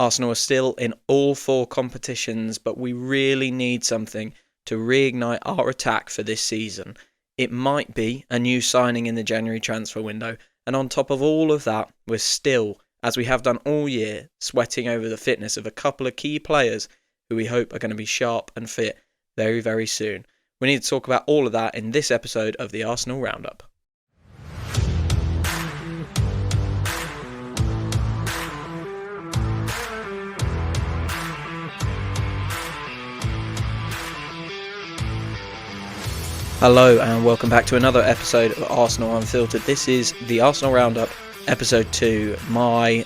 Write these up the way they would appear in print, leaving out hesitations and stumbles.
Arsenal are still in all 4 competitions, but we really need something to reignite our attack for this season. It might be a new signing in the January transfer window, and on top of all of that, we're still, as we have done all year, sweating over the fitness of a couple of key players who we hope are going to be sharp and fit very, very soon. We need to talk about all of that in this episode of the Arsenal Roundup. Hello and welcome back to another episode of Arsenal Unfiltered. This is the Arsenal Roundup, episode 2, my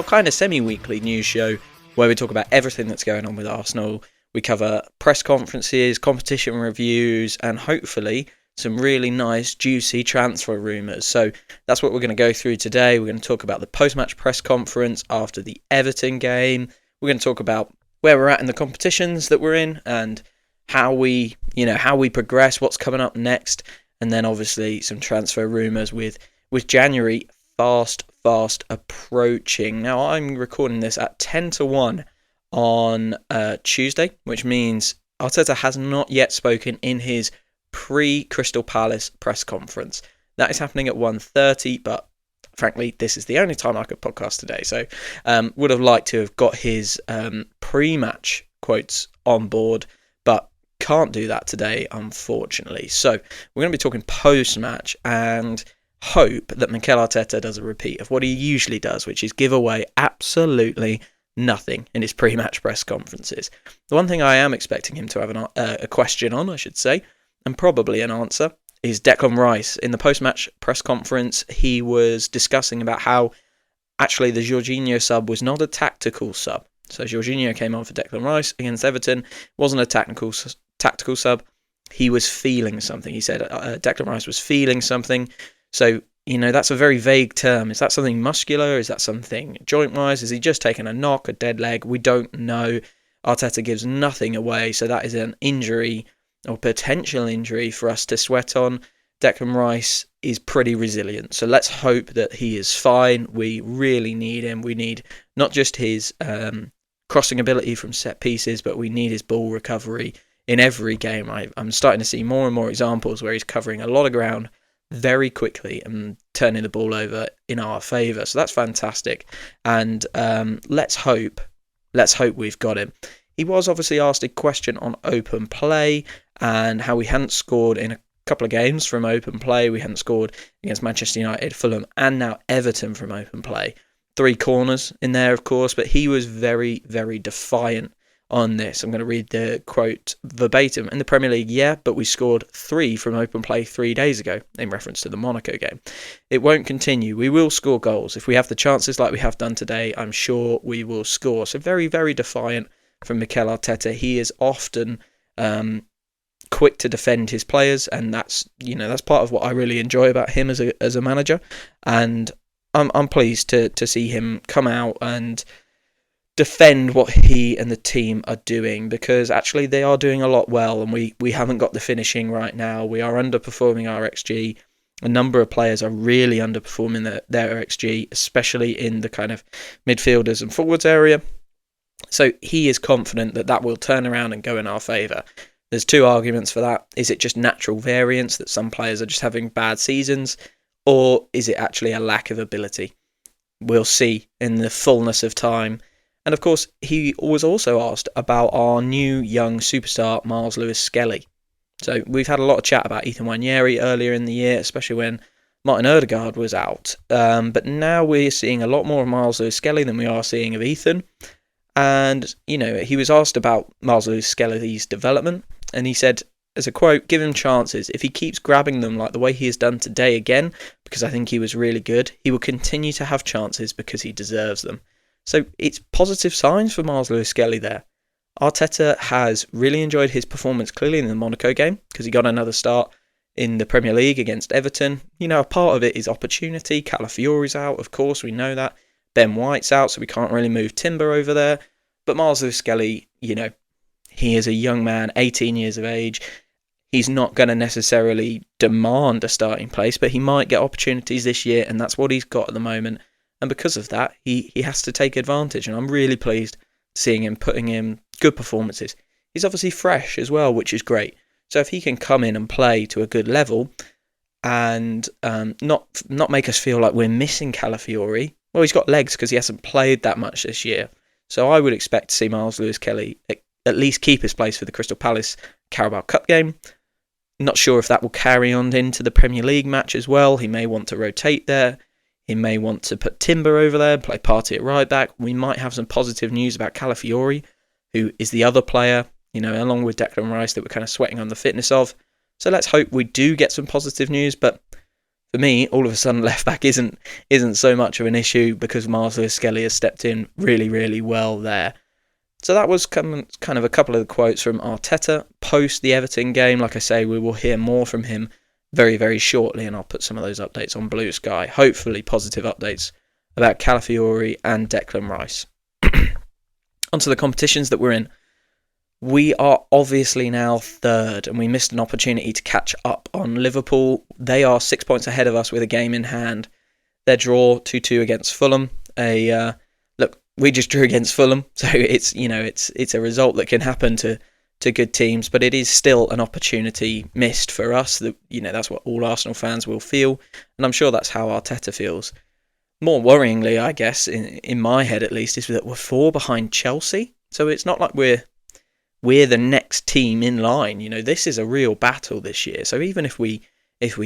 kind of semi-weekly news show where we talk about everything that's going on with Arsenal. We cover press conferences, competition reviews, and hopefully some really nice, juicy transfer rumours. So that's what we're going to go through today. We're going to talk about the post-match press conference after the Everton game. We're going to talk about where we're at in the competitions that we're in and how we progress, what's coming up next, and then obviously some transfer rumours with January fast approaching. Now I'm recording this at 10-1 on Tuesday, which means Arteta has not yet spoken in his pre-Crystal Palace press conference. That is happening at 1:30, but frankly, this is the only time I could podcast today, so would have liked to have got his pre-match quotes on board, but can't do that today, unfortunately. So we're going to be talking post-match and hope that Mikel Arteta does a repeat of what he usually does, which is give away absolutely nothing in his pre-match press conferences. The one thing I am expecting him to have a question on, I should say, and probably an answer, is Declan Rice. In the post-match press conference, he was discussing about how actually the Jorginho sub was not a tactical sub. So Jorginho came on for Declan Rice against Everton. It wasn't a tactical sub. He was feeling something. He said Declan Rice was feeling something. So, that's a very vague term. Is that something muscular? Is that something joint-wise? Is he just taking a knock, a dead leg? We don't know. Arteta gives nothing away. So that is an injury or potential injury for us to sweat on. Declan Rice is pretty resilient. So let's hope that he is fine. We really need him. We need not just his crossing ability from set pieces, but we need his ball recovery in every game. I'm starting to see more and more examples where he's covering a lot of ground very quickly and turning the ball over in our favour. So that's fantastic. And let's hope we've got him. He was obviously asked a question on open play and how we hadn't scored in a couple of games from open play. We hadn't scored against Manchester United, Fulham, and now Everton from open play. 3 corners in there, of course, but he was very, very defiant on this. I'm going to read the quote verbatim. In the Premier League, yeah, but we scored 3 from open play 3 days ago, in reference to the Monaco game. It won't continue. We will score goals. If we have the chances like we have done today, I'm sure we will score. So very, very defiant from Mikel Arteta. He is often quick to defend his players, and that's part of what I really enjoy about him as a manager. And I'm pleased to see him come out and defend what he and the team are doing, because actually they are doing a lot well, and we haven't got the finishing right now. We are underperforming our XG. A number of players are really underperforming their XG, especially in the kind of midfielders and forwards area. So he is confident that will turn around and go in our favour. There's 2 arguments for that. Is it just natural variance that some players are just having bad seasons, or is it actually a lack of ability? We'll see in the fullness of time. And of course, he was also asked about our new young superstar, Miles Lewis-Skelly. So we've had a lot of chat about Ethan Nwaneri earlier in the year, especially when Martin Odegaard was out. But now we're seeing a lot more of Miles Lewis-Skelly than we are seeing of Ethan. And, he was asked about Miles Lewis-Skelly's development, and he said, as a quote, give him chances. If he keeps grabbing them like the way he has done today again, because I think he was really good, he will continue to have chances because he deserves them. So it's positive signs for Miles Lewis-Skelly there. Arteta has really enjoyed his performance clearly in the Monaco game, because he got another start in the Premier League against Everton. A part of it is opportunity. Calafiori's out, of course, we know that. Ben White's out, so we can't really move Timber over there. But Miles Lewis-Skelly, he is a young man, 18 years of age. He's not going to necessarily demand a starting place, but he might get opportunities this year, and that's what he's got at the moment. And because of that, he has to take advantage. And I'm really pleased seeing him putting in good performances. He's obviously fresh as well, which is great. So if he can come in and play to a good level and not make us feel like we're missing Calafiori, well, he's got legs because he hasn't played that much this year. So I would expect to see Miles Lewis-Kelly at least keep his place for the Crystal Palace Carabao Cup game. Not sure if that will carry on into the Premier League match as well. He may want to rotate there. He may want to put Timber over there, play Partey at right back. We might have some positive news about Calafiori, who is the other player, along with Declan Rice, that we're kind of sweating on the fitness of. So let's hope we do get some positive news. But for me, all of a sudden, left back isn't so much of an issue because Miles Lewis-Kelly has stepped in really, really well there. So that was kind of a couple of the quotes from Arteta post the Everton game. Like I say, we will hear more from him very, very shortly, and I'll put some of those updates on Blue Sky. Hopefully positive updates about Calafiori and Declan Rice. Onto the competitions that we're in. We are obviously now third, and we missed an opportunity to catch up on Liverpool. They are 6 points ahead of us with a game in hand. Their draw 2-2 against Fulham. Look, we just drew against Fulham, so it's a result that can happen to good teams, but it is still an opportunity missed for us. That's what all Arsenal fans will feel, and I'm sure that's how Arteta feels. More worryingly, I guess, in my head at least, is that we're 4 behind Chelsea. So it's not like we're the next team in line. This is a real battle this year. So even if we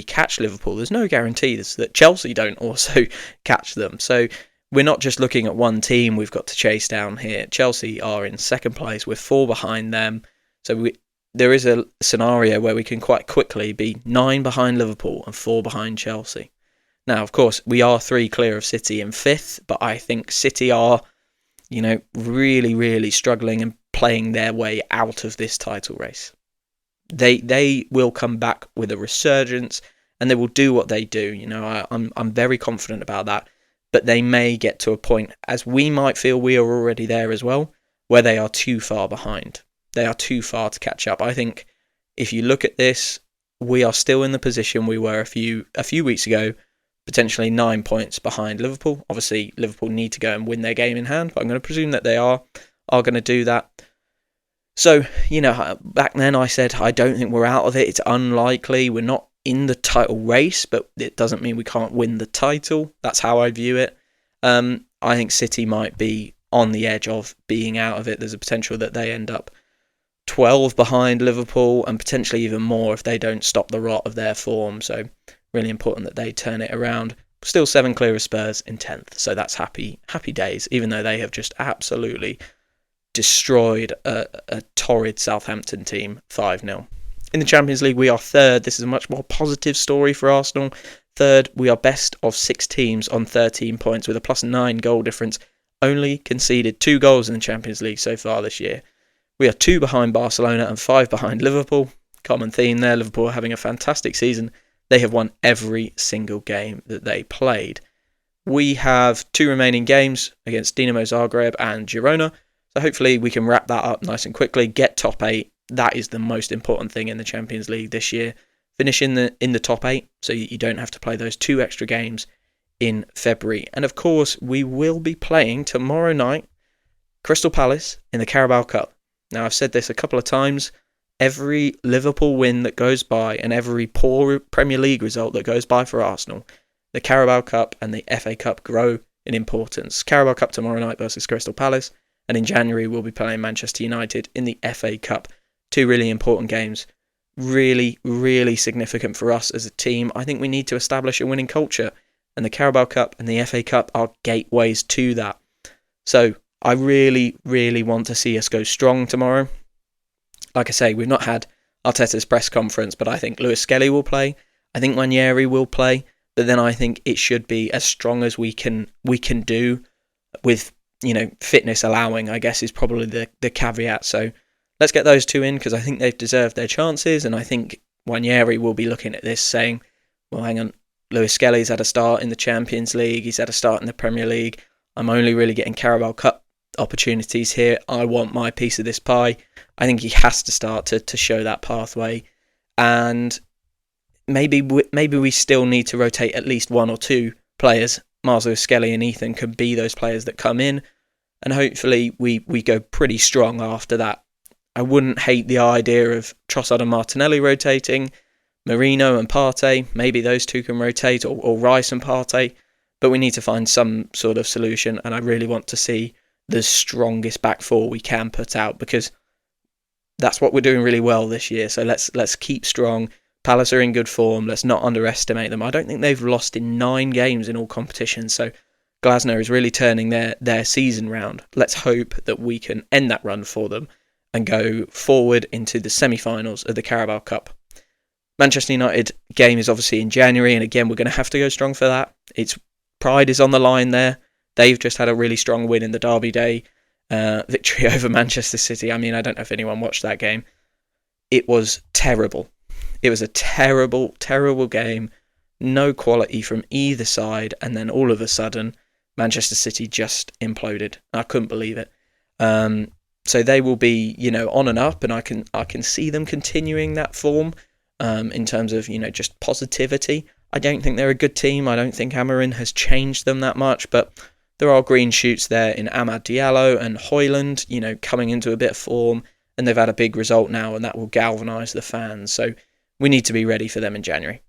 catch Liverpool, there's no guarantee that Chelsea don't also catch them. So we're not just looking at one team we've got to chase down here. Chelsea are in second place. We're 4 behind them. So there is a scenario where we can quite quickly be 9 behind Liverpool and 4 behind Chelsea. Now, of course, we are 3 clear of City in 5th, but I think City are, really, really struggling and playing their way out of this title race. They will come back with a resurgence and they will do what they do. I'm very confident about that, but they may get to a point, as we might feel we are already there as well, where they are too far behind. They are too far to catch up. I think if you look at this, we are still in the position we were a few weeks ago, potentially 9 points behind Liverpool. Obviously, Liverpool need to go and win their game in hand, but I'm going to presume that they are going to do that. So, back then I said I don't think we're out of it. It's unlikely. We're not in the title race, but it doesn't mean we can't win the title. That's how I view it. I think City might be on the edge of being out of it. There's a potential that they end up 12 behind Liverpool and potentially even more if they don't stop the rot of their form. So really important that they turn it around. Still 7 clear of Spurs in 10th, so that's happy days, even though they have just absolutely destroyed a torrid Southampton team 5-0. In the Champions League, we are 3rd. This is a much more positive story for Arsenal. 3rd, we are best of 6 teams on 13 points with a +9 goal difference. Only conceded 2 goals in the Champions League so far this year. We are 2 behind Barcelona and 5 behind Liverpool. Common theme there. Liverpool are having a fantastic season. They have won every single game that they played. We have 2 remaining games against Dinamo Zagreb and Girona. So hopefully we can wrap that up nice and quickly, get top 8. That is the most important thing in the Champions League this year. Finish in the top 8 so you don't have to play those 2 extra games in February. And of course, we will be playing tomorrow night Crystal Palace in the Carabao Cup. Now, I've said this a couple of times. Every Liverpool win that goes by and every poor Premier League result that goes by for Arsenal, the Carabao Cup and the FA Cup grow in importance. Carabao Cup tomorrow night versus Crystal Palace, and in January we'll be playing Manchester United in the FA Cup. 2 really important games. Really, really significant for us as a team. I think we need to establish a winning culture, and the Carabao Cup and the FA Cup are gateways to that. So I really, really want to see us go strong tomorrow. Like I say, we've not had Arteta's press conference, but I think Lewis-Kelly will play. I think Ranieri will play, but then I think it should be as strong as we can do with, fitness allowing, I guess, is probably the caveat. So let's get those 2 in because I think they've deserved their chances, and I think Ranieri will be looking at this saying, well, hang on, Lewis-Kelly's had a start in the Champions League, he's had a start in the Premier League, I'm only really getting Carabao Cup opportunities here, I want my piece of this pie. I think he has to start to show that pathway, and maybe we still need to rotate at least 1 or 2 players Marzo, Skelly and Ethan can be those players that come in, and hopefully we go pretty strong after that. I wouldn't hate the idea of Trossard and Martinelli rotating, Marino and Partey, maybe those two can rotate, or Rice and Partey, but we need to find some sort of solution, and I really want to see the strongest back four we can put out, because that's what we're doing really well this year. So let's keep strong. Palace are in good form. Let's not underestimate them. I don't think they've lost in 9 games in all competitions. So Glasner is really turning their season round. Let's hope that we can end that run for them and go forward into the semi-finals of the Carabao Cup. Manchester United game is obviously in January, and again, we're going to have to go strong for that. Pride is on the line there. They've just had a really strong win in the Derby Day victory over Manchester City. I mean, I don't know if anyone watched that game. It was terrible. It was a terrible, terrible game. No quality from either side, and then all of a sudden, Manchester City just imploded. I couldn't believe it. So they will be, on and up, and I can see them continuing that form in terms of, just positivity. I don't think they're a good team. I don't think Amorim has changed them that much, but there are green shoots there in Amad Diallo and Højlund, coming into a bit of form, and they've had a big result now, and that will galvanise the fans. So we need to be ready for them in January.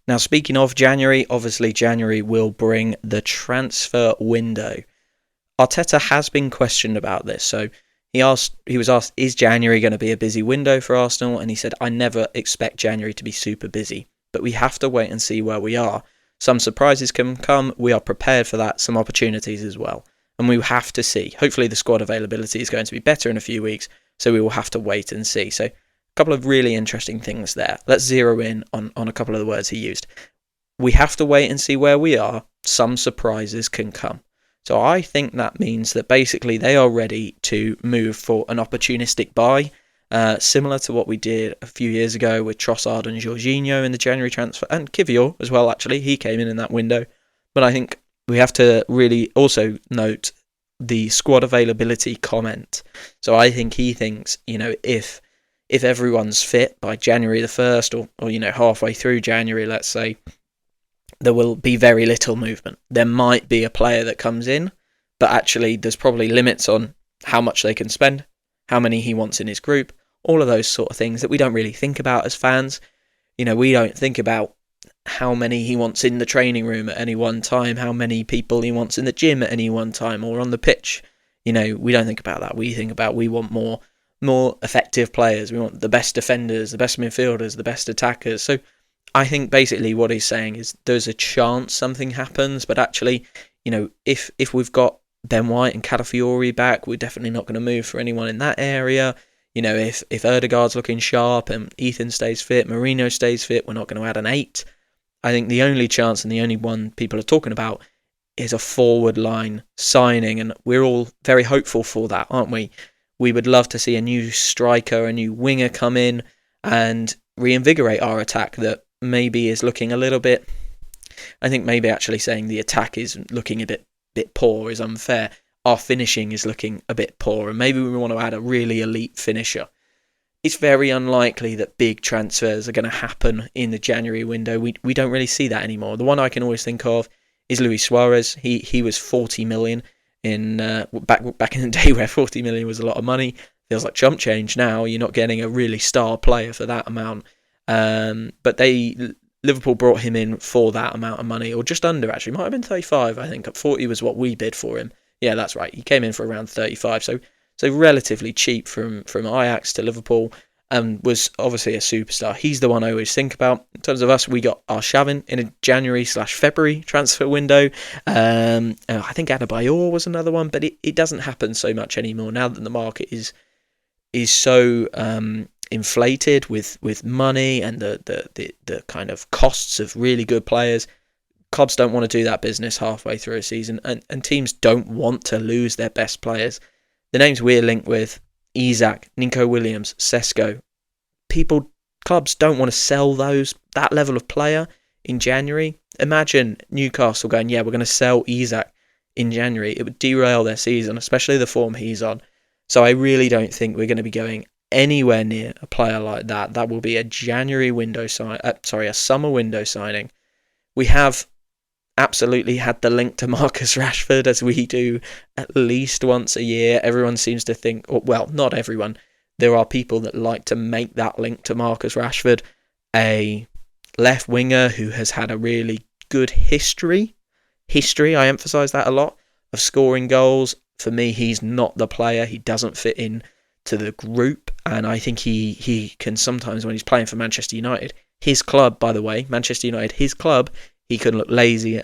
Now, speaking of January, obviously January will bring the transfer window. Arteta has been questioned about this, so he was asked, is January going to be a busy window for Arsenal? And he said, I never expect January to be super busy, but we have to wait and see where we are. Some surprises can come. We are prepared for that. Some opportunities as well. And we have to see. Hopefully the squad availability is going to be better in a few weeks, so we will have to wait and see. So a couple of really interesting things there. Let's zero in on a couple of the words he used. We have to wait and see where we are. Some surprises can come. So I think that means that basically they are ready to move for an opportunistic buy, similar to what we did a few years ago with Trossard and Jorginho in the January transfer, and Kivior as well, actually. He came in that window. But I think we have to really also note the squad availability comment. So I think he thinks, if everyone's fit by January the 1st or halfway through January, let's say, there will be very little movement. There might be a player that comes in, but actually there's probably limits on how much they can spend, how many he wants in his group, all of those sort of things that we don't really think about as fans. We don't think about how many he wants in the training room at any one time, how many people he wants in the gym at any one time or on the pitch. We don't think about that. We think about we want more effective players. We want the best defenders, the best midfielders, the best attackers. So I think basically what he's saying is there's a chance something happens, but actually, if we've got Ben White and Calafiori back, we're definitely not going to move for anyone in that area. If Ødegaard's looking sharp and Ethan stays fit, Marino stays fit, we're not going to add an 8. I think the only chance and the only one people are talking about is a forward line signing, and we're all very hopeful for that, aren't we? We would love to see a new striker, a new winger come in and reinvigorate our attack that maybe is looking a little bit... I think maybe actually saying the attack is looking a bit poor is unfair. Our finishing is looking a bit poor, and maybe we want to add a really elite finisher. It's very unlikely that big transfers are going to happen in the January window. We don't really see that anymore. The one I can always think of is Luis Suarez. He was 40 million in back in the day where 40 million was a lot of money. Feels like chump change now. You're not getting a really star player for that amount. But Liverpool brought him in for that amount of money, or just under actually. Might have been 35, I think. 40 was what we bid for him. Yeah, that's right. He came in for around 35. So relatively cheap from Ajax to Liverpool, and was obviously a superstar. He's the one I always think about. In terms of us, we got Arshavin in a January/February transfer window. I think Adebayor was another one, but it doesn't happen so much anymore now that the market is so inflated with money and the kind of costs of really good players. Clubs don't want to do that business halfway through a season, and teams don't want to lose their best players. The names we're linked with, Isak, Nico Williams, Sesko, clubs don't want to sell that level of player in January. Imagine Newcastle going, yeah, we're going to sell Isak in January. It would derail their season, especially the form he's on. So I really don't think we're going to be going anywhere near a player like that. That will be a January window a summer window signing. We have absolutely had the link to Marcus Rashford, as we do at least once a year. Everyone seems to think, well, not everyone. There are people that like to make that link to Marcus Rashford, a left winger who has had a really good history, I emphasise that a lot, of scoring goals. For me, he's not the player. He doesn't fit in to the group, and I think he can sometimes, when he's playing for Manchester United, his club, by the way, Manchester United, his club, he can look lazy,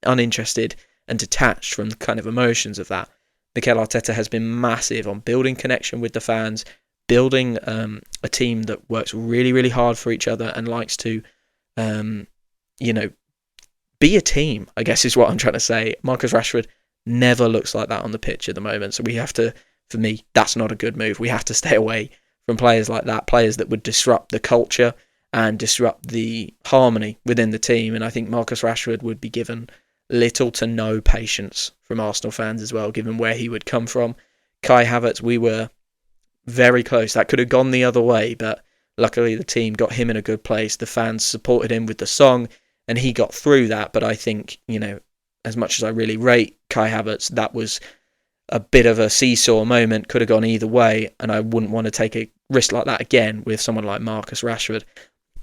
uninterested and detached from the kind of emotions of that. Mikel Arteta has been massive on building connection with the fans, building a team that works really, really hard for each other and likes to, be a team, I guess is what I'm trying to say. Marcus Rashford never looks like that on the pitch at the moment. So we have to, for me, that's not a good move. We have to stay away from players like that, players that would disrupt the culture and disrupt the harmony within the team. And I think Marcus Rashford would be given little to no patience from Arsenal fans as well, given where he would come from. Kai Havertz, we were very close. That could have gone the other way, but luckily the team got him in a good place. The fans supported him with the song, and he got through that. But I think, as much as I really rate Kai Havertz, that was a bit of a seesaw moment, could have gone either way, and I wouldn't want to take a risk like that again with someone like Marcus Rashford.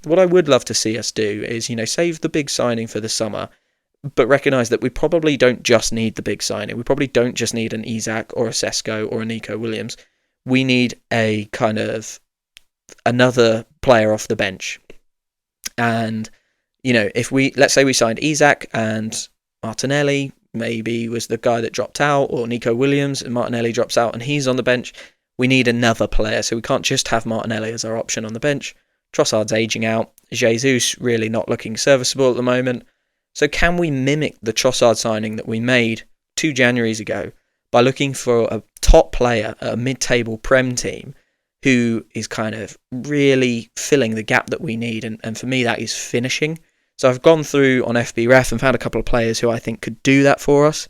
What I would love to see us do is, save the big signing for the summer, but recognise that we probably don't just need the big signing. We probably don't just need an Isak or a Sesko or a Nico Williams. We need a kind of another player off the bench. And, if let's say we signed Isak and Martinelli maybe was the guy that dropped out, or Nico Williams and Martinelli drops out and he's on the bench, we need another player. So we can't just have Martinelli as our option on the bench. Trossard's ageing out. Jesus really not looking serviceable at the moment. So can we mimic the Trossard signing that we made 2 Januaries ago by looking for a top player at a mid-table Prem team who is kind of really filling the gap that we need? And for me, that is finishing. So I've gone through on FBref and found a couple of players who I think could do that for us.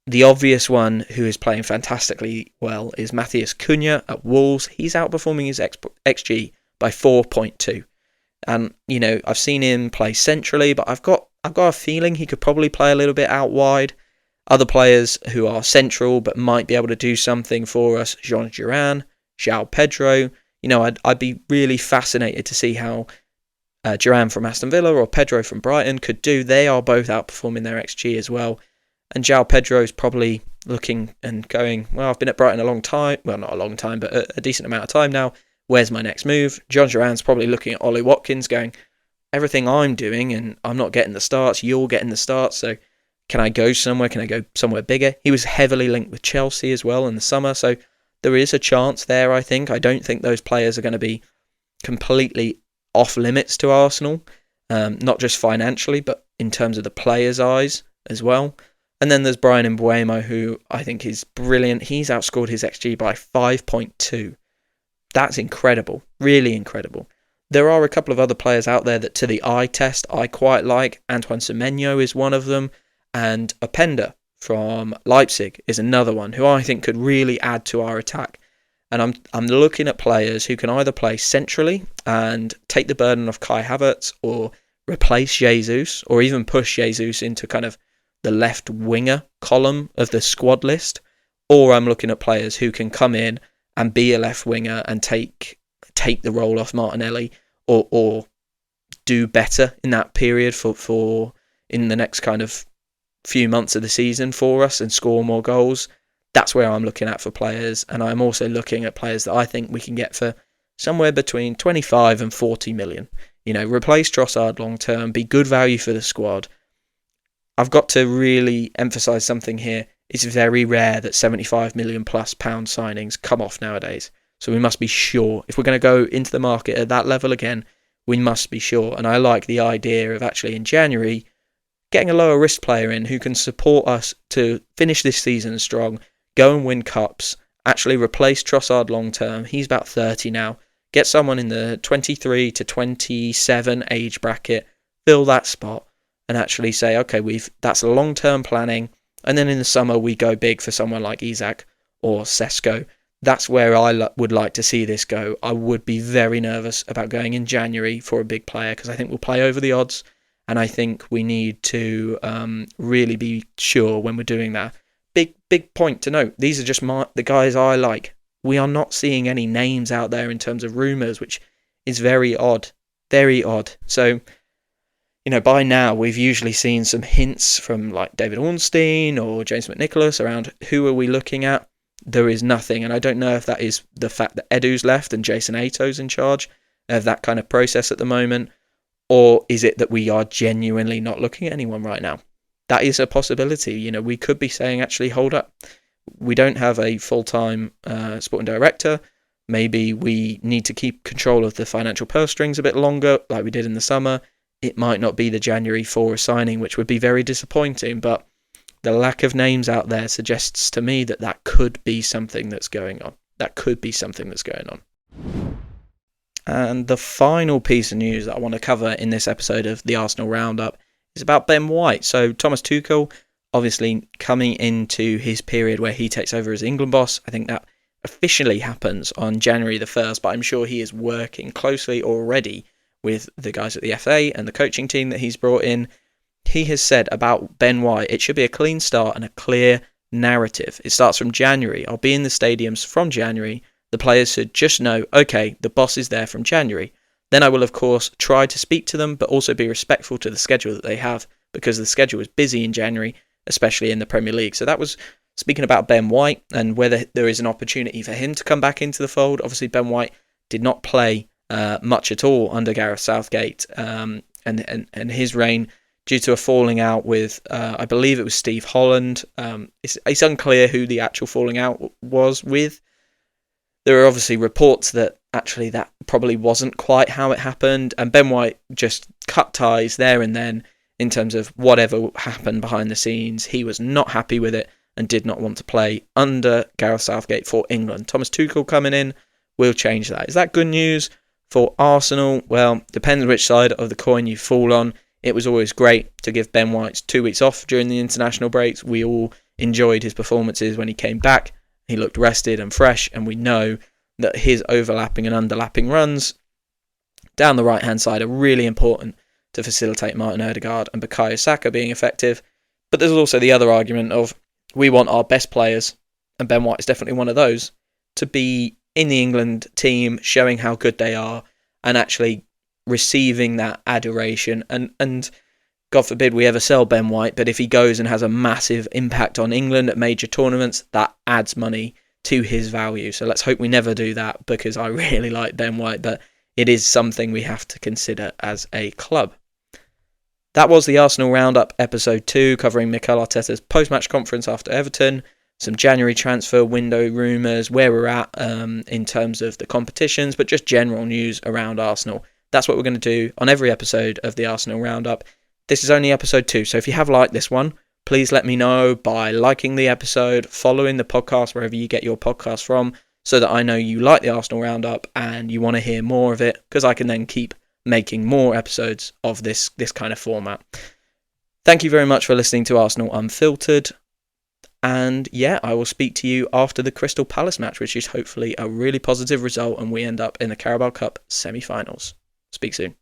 The obvious one who is playing fantastically well is Matheus Cunha at Wolves. He's outperforming his XG by 4.2. And, I've seen him play centrally, but I've got a feeling he could probably play a little bit out wide. Other players who are central but might be able to do something for us, Jean Duran, João Pedro. I'd be really fascinated to see how Duran from Aston Villa or Pedro from Brighton could do. They are both outperforming their XG as well. And João Pedro's probably looking and going, well, I've been at Brighton a long time. Well, not a long time, but a decent amount of time now. Where's my next move? John Duran's probably looking at Ollie Watkins going, everything I'm doing and I'm not getting the starts, you're getting the starts, so can I go somewhere? Can I go somewhere bigger? He was heavily linked with Chelsea as well in the summer, so there is a chance there, I think. I don't think those players are going to be completely off limits to Arsenal, not just financially, but in terms of the players' eyes as well. And then there's Brian Mbeumo, who I think is brilliant. He's outscored his XG by 5.2. That's incredible, really incredible. There are a couple of other players out there that to the eye test I quite like. Antoine Semenyo is one of them, and Openda from Leipzig is another one who I think could really add to our attack. And I'm looking at players who can either play centrally and take the burden off Kai Havertz, or replace Jesus, or even push Jesus into kind of the left winger column of the squad list. Or I'm looking at players who can come in and be a left winger and take the role off Martinelli, or do better in that period for in the next kind of few months of the season for us and score more goals. That's where I'm looking at for players, and I'm also looking at players that I think we can get for somewhere between 25 and 40 million. Replace Trossard long term, be good value for the squad. I've got to really emphasise something here. It's very rare that 75 million plus pound signings come off nowadays. So we must be sure. If we're going to go into the market at that level again, we must be sure. And I like the idea of actually in January getting a lower risk player in who can support us to finish this season strong, go and win cups, actually replace Trossard long term. He's about 30 now. Get someone in the 23 to 27 age bracket, fill that spot, and actually say, okay, that's long-term planning. And then in the summer, we go big for someone like Isak or Sesko. That's where I would like to see this go. I would be very nervous about going in January for a big player, because I think we'll play over the odds, And I think we need to really be sure when we're doing that. Big point to note, these are just the guys I like. We are not seeing any names out there in terms of rumours, which is very odd. Very odd. So, by now we've usually seen some hints from like David Ornstein or James McNicholas around who are we looking at. There is nothing, and I don't know if that is the fact that Edu's left and Jason Ato's in charge of that kind of process at the moment, or is it that we are genuinely not looking at anyone right now? That is a possibility. We could be saying, actually, hold up. We don't have a full-time sporting director. Maybe we need to keep control of the financial purse strings a bit longer, like we did in the summer. It might not be the January 4 signing, which would be very disappointing, but the lack of names out there suggests to me that could be something that's going on. And the final piece of news that I want to cover in this episode of the Arsenal Roundup is about Ben White. So Thomas Tuchel, obviously coming into his period where he takes over as England boss. I think that officially happens on January the 1st, but I'm sure he is working closely already with the guys at the FA and the coaching team that he's brought in. He has said about Ben White, it should be a clean start and a clear narrative. It starts from January. I'll be in the stadiums from January. The players should just know, okay, the boss is there from January. Then I will, of course, try to speak to them, but also be respectful to the schedule that they have, because the schedule is busy in January, especially in the Premier League. So that was speaking about Ben White and whether there is an opportunity for him to come back into the fold. Obviously, Ben White did not play much at all under Gareth Southgate and his reign due to a falling out with, I believe it was Steve Holland. It's unclear who the actual falling out was with. There are obviously reports that actually that probably wasn't quite how it happened, and Ben White just cut ties there and then in terms of whatever happened behind the scenes. He was not happy with it and did not want to play under Gareth Southgate for England. Thomas Tuchel coming in will change that. Is that good news for Arsenal? Well, depends which side of the coin you fall on. It was always great to give Ben White 2 weeks off during the international breaks. We all enjoyed his performances when he came back. He looked rested and fresh, and we know that his overlapping and underlapping runs down the right-hand side are really important to facilitate Martin Odegaard and Bukayo Saka being effective. But there's also the other argument of we want our best players, and Ben White is definitely one of those, to be in the England team, showing how good they are and actually receiving that adoration. And God forbid we ever sell Ben White, but if he goes and has a massive impact on England at major tournaments, that adds money to his value. So let's hope we never do that, because I really like Ben White, but it is something we have to consider as a club. That was the Arsenal Roundup episode 2, covering Mikel Arteta's post-match conference after Everton, some January transfer window rumours, where we're at in terms of the competitions, but just general news around Arsenal. That's what we're going to do on every episode of the Arsenal Roundup. This is only episode 2, so if you have liked this one, please let me know by liking the episode, following the podcast wherever you get your podcast from, so that I know you like the Arsenal Roundup and you want to hear more of it, because I can then keep making more episodes of this kind of format. Thank you very much for listening to Arsenal Unfiltered. And yeah, I will speak to you after the Crystal Palace match, which is hopefully a really positive result and we end up in the Carabao Cup semi-finals. Speak soon.